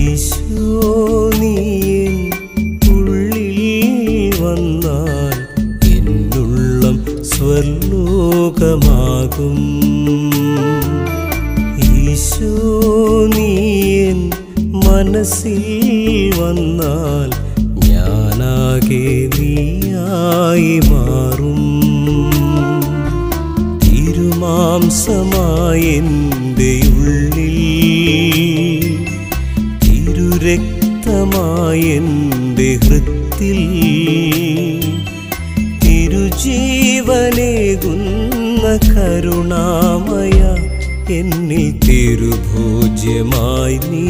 ഈശോ നീ എൻ ഉള്ളിൽ വന്നാൽ എന്നുള്ളം സ്വർലോകമാകും. ഈശോ നീ എൻ മനസ്സിൽ വന്നാൽ ഞാനാകെ നീയായി മാറും. തിരുമാംസമായെൻ്റെ ഉള്ളിൽ തിരുരക്തമായെൻ്റെ ഹൃത്തിൽ തിരുജീവനേകുന്ന കരുണാമയ എന്നിൽ തിരുഭോജ്യമായി നീ